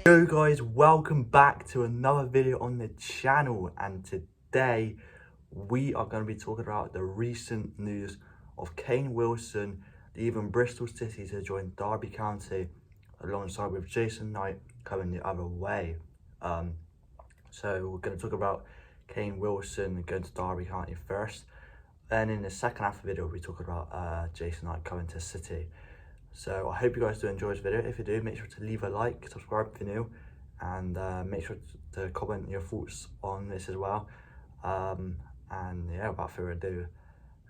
Yo guys, welcome back to another video on the channel, and today we are going to be talking about the recent news of Kane Wilson leaving Bristol City to join Derby County alongside with Jason Knight coming the other way. So we're going to talk about Kane Wilson going to Derby County first. Then in the second half of the video we talk about Jason Knight coming to City. So I hope you guys do enjoy this video. If you do, make sure to leave a like, subscribe if you're new, and make sure to comment your thoughts on this as well. And yeah, without further ado,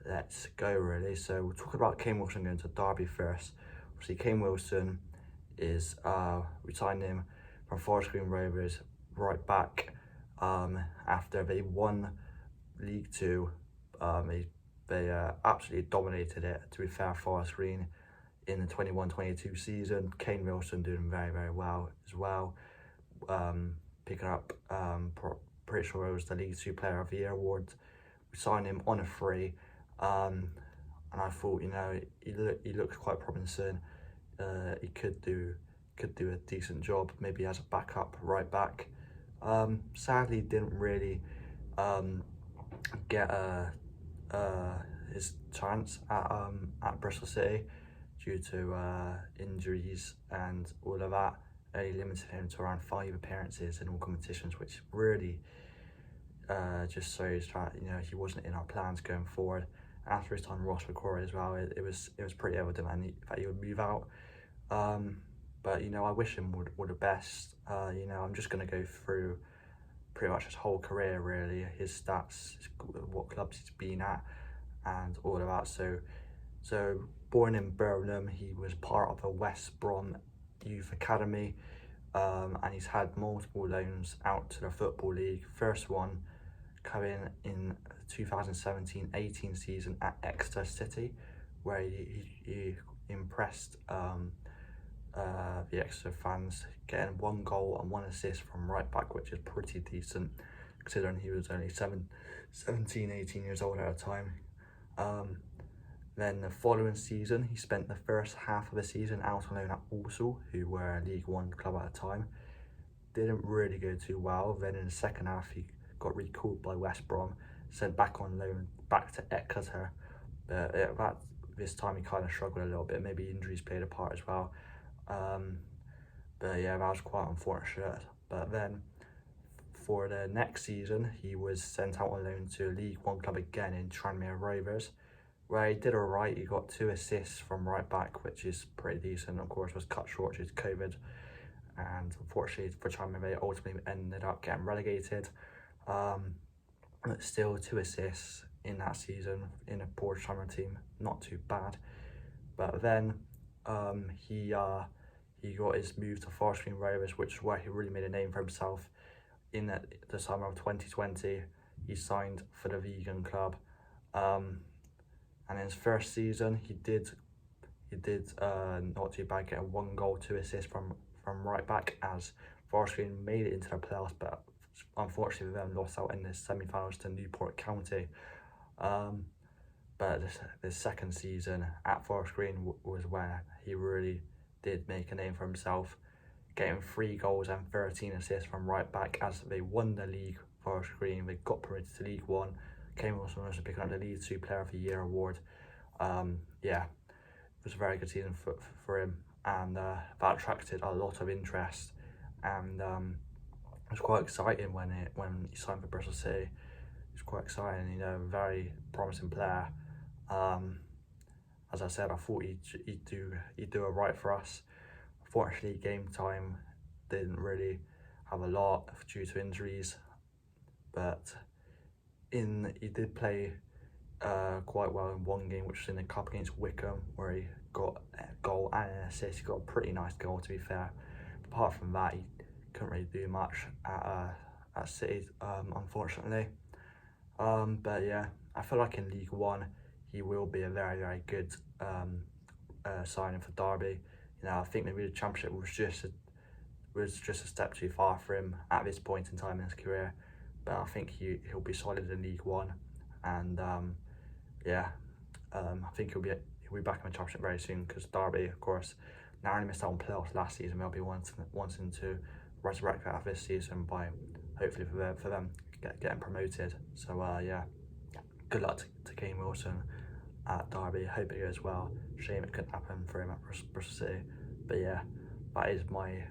let's go really. So we'll talk about Kane Wilson going to Derby first. Obviously Kane Wilson is, we signed him from Forest Green Rovers right back after they won League Two. They absolutely dominated it, to be fair, Forest Green in the 21-22 season. Kane Wilson doing very well as well, picking up pretty sure it was the League Two Player of the Year award. We signed him on a free, and I thought, you know, he looks quite promising. He could do a decent job, maybe as a backup right back. Sadly didn't really get his chance at Bristol City due to injuries and all of that. Only limited him to around 5 appearances in all competitions, which really just shows that, you know, he wasn't in our plans going forward. After his time at Ross McCrory as well, it was pretty evident that he would move out. But you know, I wish him all the best. You know, I'm just going to go through pretty much his whole career really, his stats, what clubs he's been at, and all of that. So born in Birmingham, he was part of the West Brom Youth Academy, and he's had multiple loans out to the Football League. First one coming in 2017-18 season at Exeter City, where he impressed the Exeter fans, getting 1 goal and 1 assist from right back, which is pretty decent considering he was only 17-18 years old at the time. Then the following season, he spent the first half of the season out on loan at Walsall, who were a League One club at the time. Didn't really go too well. Then in the second half, he got recalled by West Brom, sent back on loan back to Exeter. But this time he kind of struggled a little bit. Maybe injuries played a part as well. But yeah, that was quite unfortunate. But then for the next season, he was sent out on loan to a League One club again in Tranmere Rovers, where he did alright. He got 2 assists from right back, which is pretty decent. Of course, was cut short due to COVID, and unfortunately for Tranmere, they ultimately ended up getting relegated. But still, 2 assists in that season in a poor Tranmere team, not too bad. But then he got his move to Forest Green Rovers, which is where he really made a name for himself. In the summer of 2020, he signed for the vegan club. And in his first season, he did not too bad, getting 1 goal, 2 assists from right back, as Forest Green made it into the playoffs, but unfortunately them lost out in the semi-finals to Newport County. But the second season at Forest Green was where he really did make a name for himself, getting 3 goals and 13 assists from right back as they won the league. Forest Green, they got promoted to League One. Kane Wilson also picking up the League Two Player of the Year award. Yeah, it was a very good season for him, and that attracted a lot of interest. And it was quite exciting when he signed for Bristol City. It was quite exciting, you know, very promising player. As I said, I thought he'd do alright for us. Unfortunately, game time didn't really have a lot due to injuries, but he did play quite well in one game, which was in the cup against Wickham, where he got a goal and an assist. He got a pretty nice goal, to be fair. Apart from that, he couldn't really do much at City, unfortunately. But yeah, I feel like in League One he will be a very good signing for Derby. You know, I think maybe the Championship was just a step too far for him at this point in time in his career. But I think he'll be solid in League One, and yeah, I think he'll be back in the Championship very soon, because Derby, of course, narrowly missed out on playoffs last season. They'll be wanting to resurrect that this season by hopefully for them getting promoted. So yeah, good luck to Kane Wilson at Derby. Hope it goes well. Shame it couldn't happen for him at Bristol City. But yeah, that is my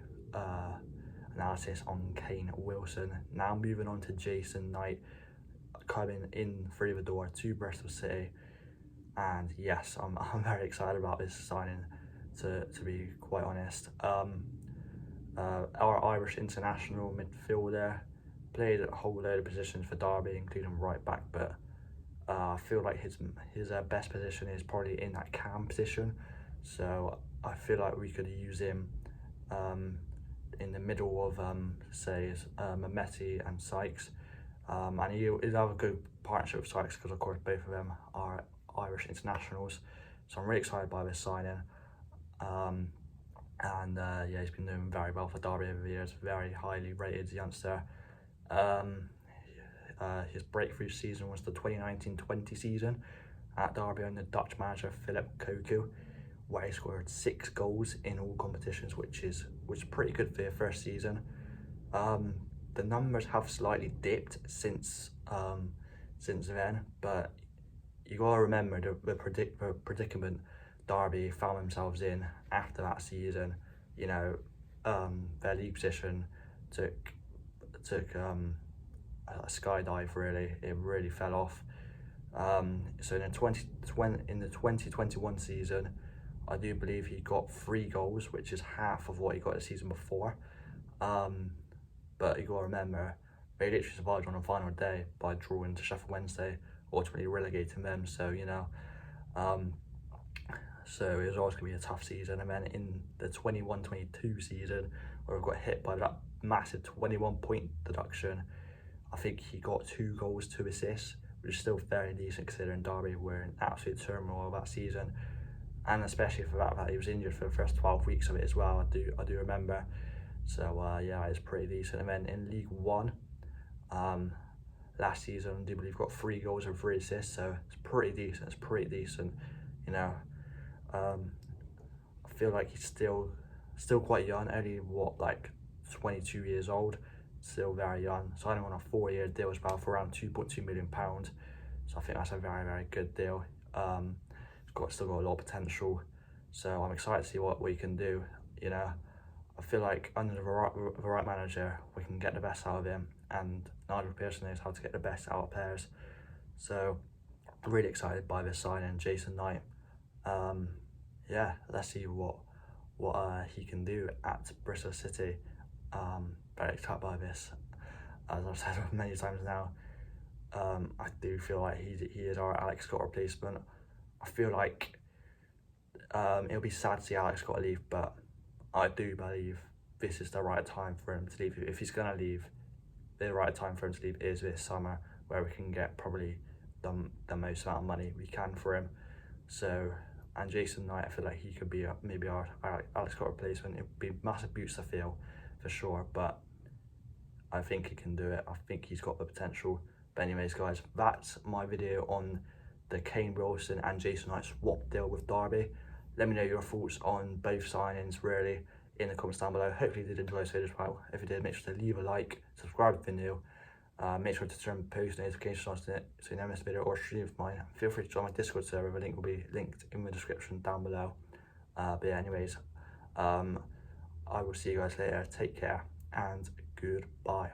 analysis on Kane Wilson. Now moving on to Jason Knight, coming in through the door to Bristol City. And yes, I'm very excited about this signing, to be quite honest. Our Irish international midfielder played a whole load of positions for Derby, including right back, but I feel like his best position is probably in that cam position. So I feel like we could use him in the middle of say Mehmeti and Sykes, and he'll have a good partnership with Sykes because of course both of them are Irish internationals. So I'm really excited by this signing. Yeah, he's been doing very well for Derby over the years. Very highly rated youngster. His breakthrough season was the 2019-20 season at Derby under Dutch manager Philip Cocu, where he scored 6 goals in all competitions, which is pretty good for your first season. The numbers have slightly dipped since then, but you gotta remember the predicament Derby found themselves in after that season. You know, their league position took a skydive. Really, it really fell off. So in the 2021 season, I do believe he got 3 goals, which is half of what he got the season before. But you gotta remember, they literally survived on the final day by drawing to Sheffield Wednesday, ultimately relegating them. So you know, so it was always going to be a tough season. And then in the 21-22 season, where we got hit by that massive 21-point deduction, I think he got 2 goals, 2 assists, which is still very decent considering Derby were in absolute turmoil that season, and especially for that he was injured for the first 12 weeks of it as well. I do remember. So yeah, it's pretty decent. And then in League One, last season, I do believe got 3 goals and 3 assists, so it's pretty decent. It's pretty decent, you know. I feel like he's still quite young, only like 22 years old, still very young. Signing on a 4-year deal as well for around £2.2 million. So I think that's a very, very good deal. He's still got a lot of potential. So I'm excited to see what we can do. You know, I feel like under the right manager, we can get the best out of him, and Nigel Pearson knows how to get the best out of players. So I'm really excited by this signing, Jason Knight. Yeah, let's see what he can do at Bristol City. Very excited by this. As I've said many times now, I do feel like he is our Alex Scott replacement. I feel like it'll be sad to see Alex Scott leave, but I do believe this is the right time for him to leave. If he's gonna leave, the right time for him to leave is this summer, where we can get probably the most amount of money we can for him. So, and Jason Knight, I feel like he could be maybe our Alex Scott replacement. It would be massive boots to feel for sure, but I think he can do it. I think he's got the potential. But anyways, guys, that's my video on the Kane Wilson and Jason Knight swap deal with Derby. Let me know your thoughts on both signings, really, in the comments down below. Hopefully you did enjoy this video as well. If you did, make sure to leave a like, subscribe to the video, make sure to turn post notifications on so you never miss a video or stream of mine. Feel free to join my Discord server. The link will be linked in the description down below. But yeah, anyways, I will see you guys later. Take care and goodbye.